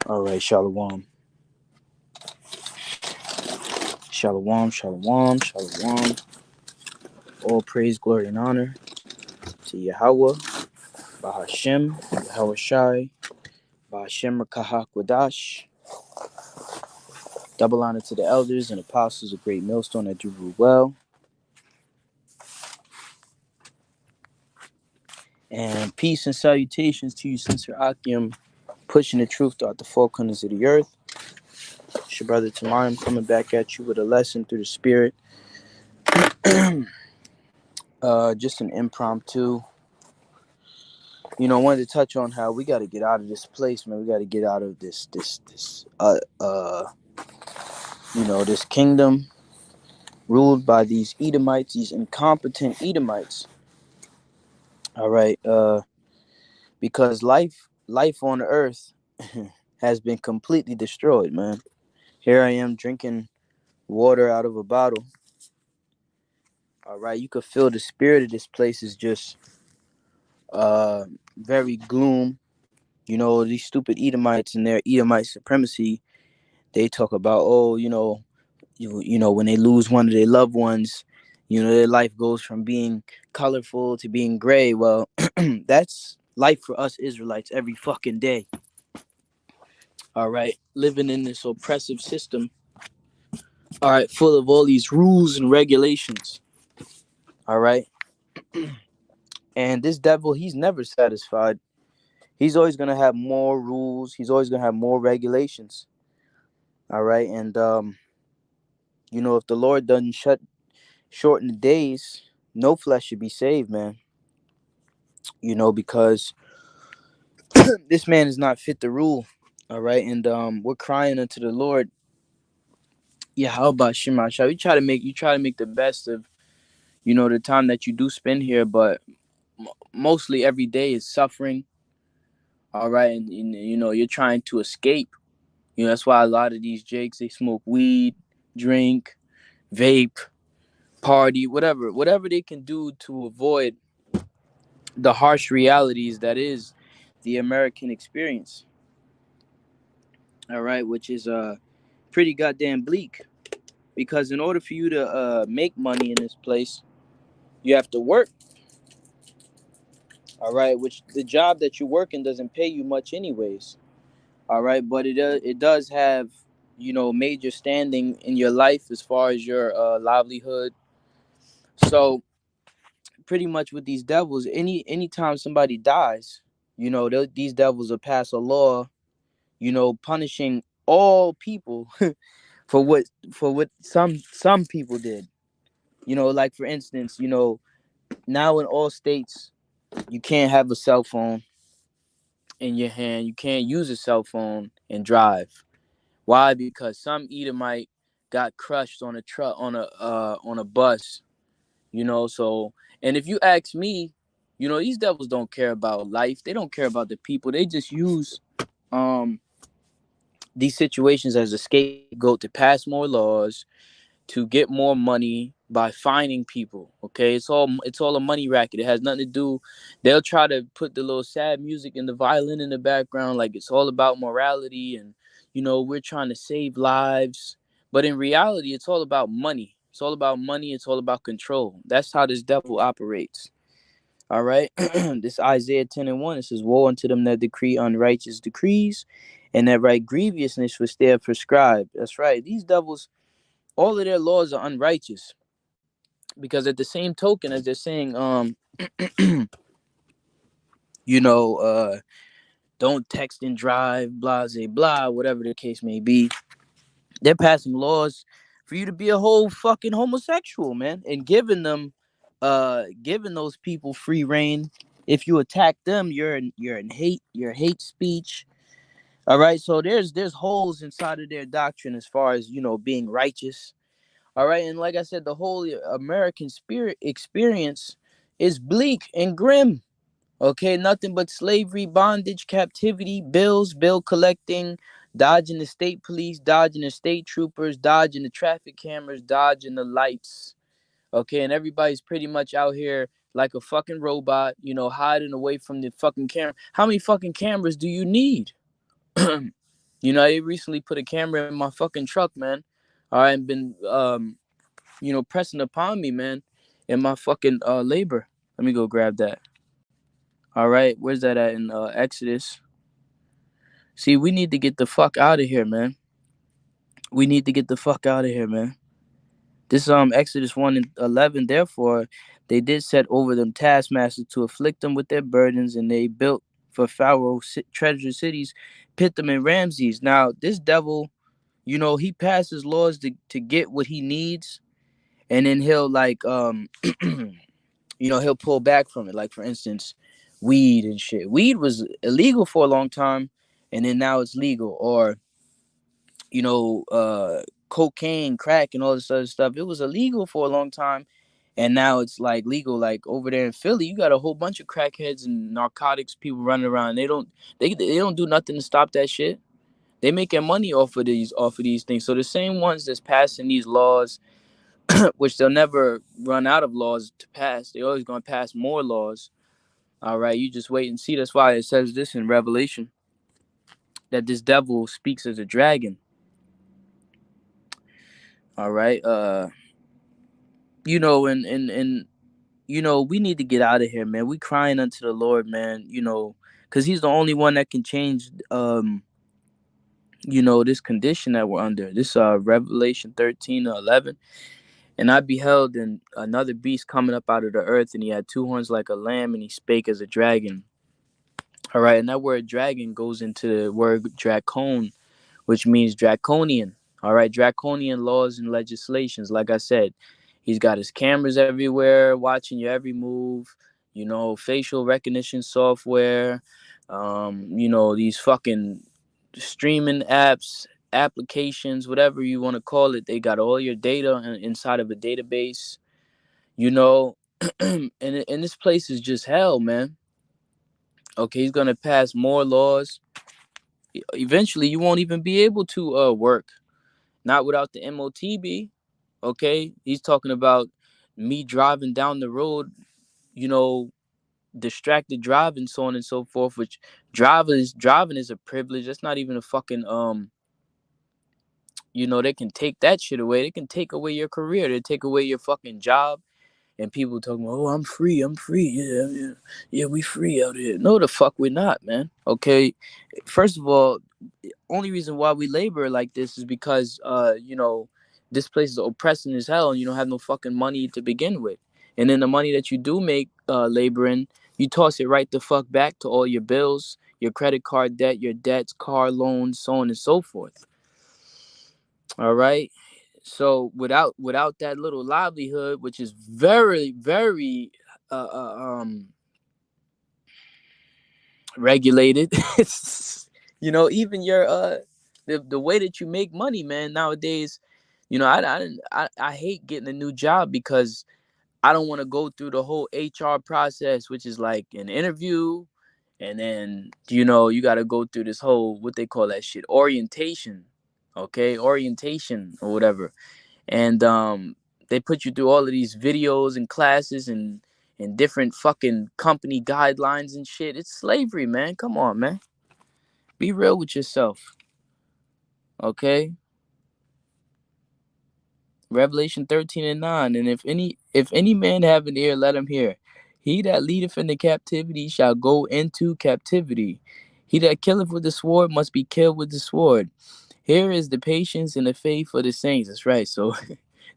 All right, shalom. Shalom, shalom, shalom. All praise, glory, and honor to Yahweh, Bahashem, Yahweh Shai, Bahashem Rakahak Wadash. Double honor to the elders and apostles of Great Millstone that do rule well. And peace and salutations to you, Sincere Akim, pushing the truth throughout the four corners of the earth. It's your brother Tamarim coming back at you with a lesson through the spirit. Just an impromptu. Wanted to touch on how we got to get out of this place, man. We got to get out of this kingdom ruled by these Edomites, these incompetent Edomites. All right, because life on earth has been completely destroyed, man. Here I am drinking water out of a bottle. All right, you could feel the spirit of this place is just very gloom. These stupid Edomites and their Edomite supremacy. They talk about, when they lose one of their loved ones, their life goes from being colorful to being gray. Well, that's life for us Israelites every fucking day. All right, living in this oppressive system. All right, full of all these rules and regulations. All right, and this devil, he's never satisfied. He's always gonna have more rules. He's always gonna have more regulations. All right, and if the Lord doesn't shorten the days, no flesh should be saved, man. Because this man is not fit to rule. All right, and we're crying unto the Lord. Yeah, how about Shema Shah? You try to make the best of the time that you do spend here, but mostly every day is suffering. All right, and you're trying to escape. That's why a lot of these jakes, they smoke weed, drink, vape, party, whatever they can do to avoid the harsh realities that is the American experience. All right, which is pretty goddamn bleak, because in order for you to make money in this place, you have to work. All right, which the job that you're working doesn't pay you much anyways. All right, but it does have major standing in your life as far as your livelihood. So pretty much with these devils, anytime somebody dies, these devils will pass a law, punishing all people for what some people did. Like for instance, now in all states, you can't have a cell phone in your hand. You can't use a cell phone and drive. Why? Because some Edomite got crushed on a truck on a bus. So, and if you ask me, these devils don't care about life. They don't care about the people. They just use um these situations as a scapegoat to pass more laws, to get more money by fining people. Okay, it's all a money racket. It has nothing to do. They'll try to put the little sad music and the violin in the background, like it's all about morality and we're trying to save lives. But in reality, it's all about money. It's all about money. It's all about control. That's how this devil operates. All right. This Isaiah 10:1, it says, "Woe unto them that decree unrighteous decrees, and that write grievousness which they have prescribed." That's right. These devils, all of their laws are unrighteous, because at the same token as they're saying you know don't text and drive, blah blah blah, whatever the case may be, they're passing laws for you to be a whole fucking homosexual, man, and giving those people free reign. If you attack them, you're in hate speech. All right, so there's holes inside of their doctrine as far as being righteous. All right, and like I said, the whole American spirit experience is bleak and grim. Okay, nothing but slavery, bondage, captivity, bill collecting, dodging the state police, dodging the state troopers, dodging the traffic cameras, dodging the lights. Okay, and everybody's pretty much out here like a fucking robot, hiding away from the fucking camera. How many fucking cameras do you need? They recently put a camera in my fucking truck, man. All right, and been pressing upon me, man, in my fucking labor. Let me go grab that. All right, where's that at in Exodus? See, we need to get the fuck out of here, man. We need to get the fuck out of here, man. This Exodus 1:11. Therefore, they did set over them taskmasters to afflict them with their burdens, and they built for Pharaoh treasure cities, Pithom and Ramses. Now, this devil, he passes laws to get what he needs, and then he'll like he'll pull back from it. Like for instance, weed and shit. Weed was illegal for a long time, and then now it's legal. Or cocaine, crack, and all this other stuff. It was illegal for a long time, and now it's like legal. Like over there in Philly, you got a whole bunch of crackheads and narcotics people running around. They don't do nothing to stop that shit. They making money off of these things. So the same ones that's passing these laws, which they'll never run out of laws to pass. They always gonna pass more laws. All right, you just wait and see. That's why it says this in Revelation that this devil speaks as a dragon. All right, and we need to get out of here, man. We crying unto the Lord, man. Because He's the only one that can change, this condition that we're under. This Revelation 13:11. And I beheld and another beast coming up out of the earth, and he had two horns like a lamb, and he spake as a dragon. All right, and that word dragon goes into the word dracon, which means draconian. All right, draconian laws and legislations. Like I said, he's got his cameras everywhere, watching your every move. Facial recognition software. These fucking streaming apps, applications, whatever you want to call it. They got all your data inside of a database. You know, and this place is just hell, man. Okay, he's gonna pass more laws. Eventually, you won't even be able to work, not without the MOTB. Okay, he's talking about me driving down the road, you know, distracted driving, so on and so forth. Which driving is a privilege. That's not even a fucking they can take that shit away. They can take away your career. They take away your fucking job. And people talking about, oh, I'm free. I'm free. Yeah, yeah, yeah. We free out here. No, the fuck we're not, man. Okay, first of all, only reason why we labor like this is because this place is oppressing as hell, and you don't have no fucking money to begin with. And then the money that you do make laboring, you toss it right the fuck back to all your bills, your credit card debt, your debts, car loans, so on and so forth. All right. So without that little livelihood, which is very very uh, uh, um regulated, even your the way that you make money, man, nowadays, I hate getting a new job because I don't want to go through the whole HR process, which is like an interview, and then you got to go through this whole, what they call that shit, orientation. Okay, orientation or whatever. And they put you through all of these videos and classes and different fucking company guidelines and shit. It's slavery, man. Come on, man. Be real with yourself. Okay? Revelation 13:9. And if any man have an ear, let him hear. He that leadeth into captivity shall go into captivity. He that killeth with the sword must be killed with the sword. Here is the patience and the faith for the saints. That's right. So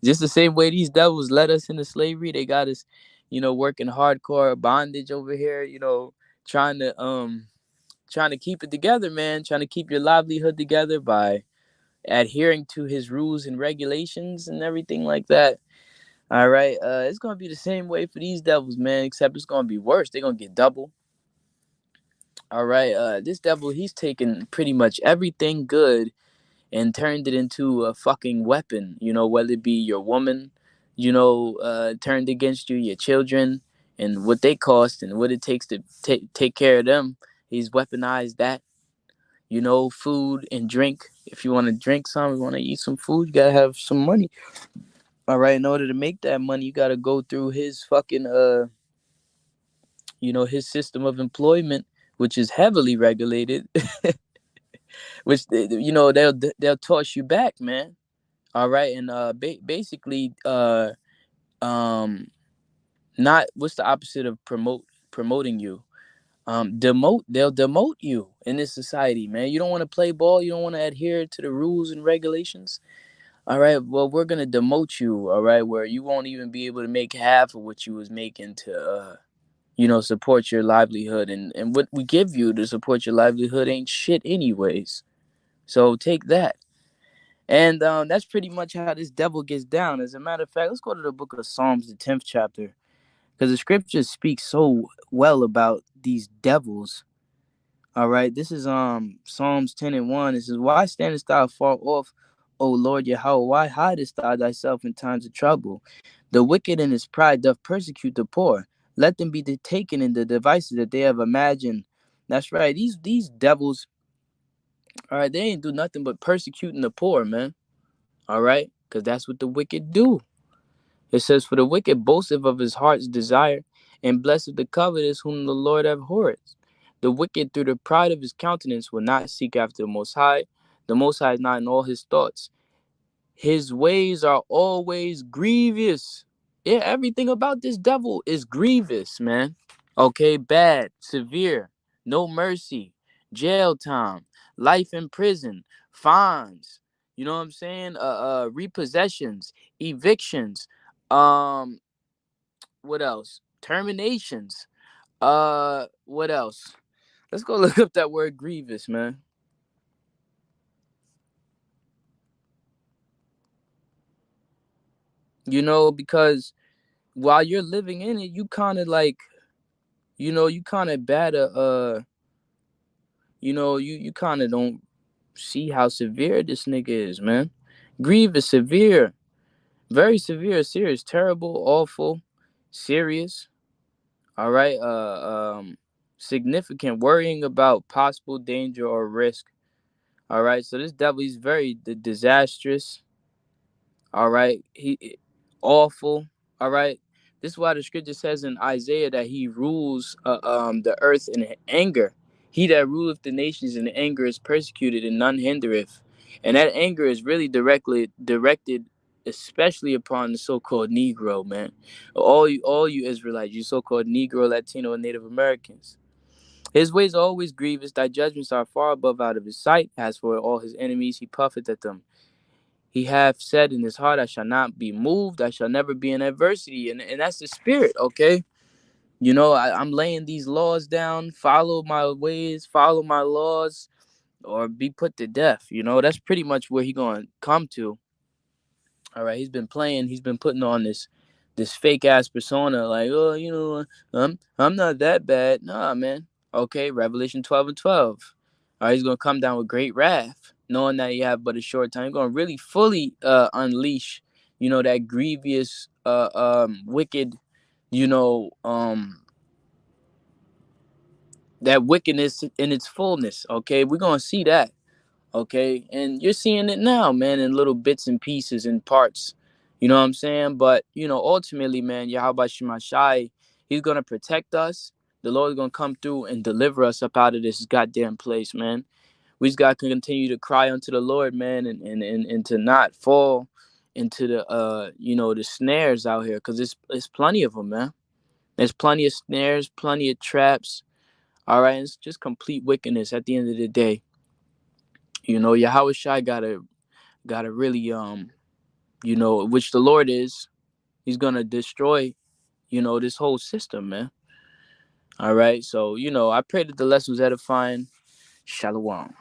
just the same way these devils led us into slavery, they got us, working hardcore bondage over here, trying to keep it together, man, trying to keep your livelihood together by adhering to his rules and regulations and everything like that. All right. It's gonna be the same way for these devils, man, except it's gonna be worse. They're gonna get double. All right. This devil, he's taking pretty much everything good and turned it into a fucking weapon, whether it be your woman, turned against you, your children, and what they cost and what it takes to take care of them. He's weaponized that, food and drink. If you want to drink some, you want to eat some food, you got to have some money. All right. In order to make that money, you got to go through his fucking, his system of employment, which is heavily regulated. which they'll toss you back, man. All right, and basically, um, not what's the opposite of promoting you? They'll demote you in this society, man. You don't want to play ball, you don't want to adhere to the rules and regulations. All right, well, we're gonna demote you, all right, where you won't even be able to make half of what you was making to support your livelihood, and what we give you to support your livelihood ain't shit anyways. So take that. And that's pretty much how this devil gets down. As a matter of fact, let's go to the book of Psalms, the 10th chapter, because the scriptures speak so well about these devils. All right, this is Psalms 10:1. It says, "Why standest thou far off, O Lord Yahweh? Why hidest thou thyself in times of trouble? The wicked in his pride doth persecute the poor. Let them be taken in the devices that they have imagined." That's right. These devils, all right, they ain't do nothing but persecuting the poor, man. All right, because that's what the wicked do. It says, "For the wicked boasteth of his heart's desire, and blessed the covetous whom the Lord abhorreth. The wicked through the pride of his countenance will not seek after the Most High. The Most High is not in all his thoughts. His ways are always grievous." Yeah, everything about this devil is grievous, man. Okay, bad, severe, no mercy, jail time, life in prison, fines. You know what I'm saying? Repossessions, evictions. Um, what else? Terminations. What else? Let's go look up that word grievous, man. Because while you're living in it, you kind of like, you kind of bad you kind of don't see how severe this nigga is, man. Grievous, severe, very severe, serious, terrible, awful, serious. All right. Significant, worrying about possible danger or risk. All right. So this devil, he's very disastrous. All right. Awful. All right. This is why the scripture says in Isaiah that he rules the earth in anger. He that ruleth the nations in anger is persecuted, and none hindereth. And that anger is really directly directed, especially upon the so-called Negro, man. All you Israelites, you so-called Negro, Latino, and Native Americans. His ways are always grievous. Thy judgments are far above out of his sight. As for all his enemies, he puffeth at them. He hath said in his heart, I shall not be moved. I shall never be in adversity. And that's the spirit, okay? I'm laying these laws down. Follow my ways, follow my laws, or be put to death. That's pretty much where he going to come to. All right, he's been putting on this fake ass persona, like, oh, I'm not that bad. Nah, man. Okay, Revelation 12:12. All right, he's gonna come down with great wrath, knowing that he have but a short time. He's gonna really fully unleash, that grievous, wicked, you know, um, that wickedness in its fullness. Okay, we're gonna see that. Okay, and you're seeing it now, man, in little bits and pieces and parts. You know what I'm saying? But ultimately, man, Yahweh Shemashai, he's gonna protect us. The Lord's gonna come through and deliver us up out of this goddamn place, man. We just gotta continue to cry unto the Lord, man, and to not fall into the snares out here, because it's plenty of them, man. There's plenty of snares, plenty of traps. All right, it's just complete wickedness at the end of the day. Yahweh Shai gotta really which the Lord is. He's gonna destroy this whole system, man. All right, so I pray that the lesson was edifying. Shalom.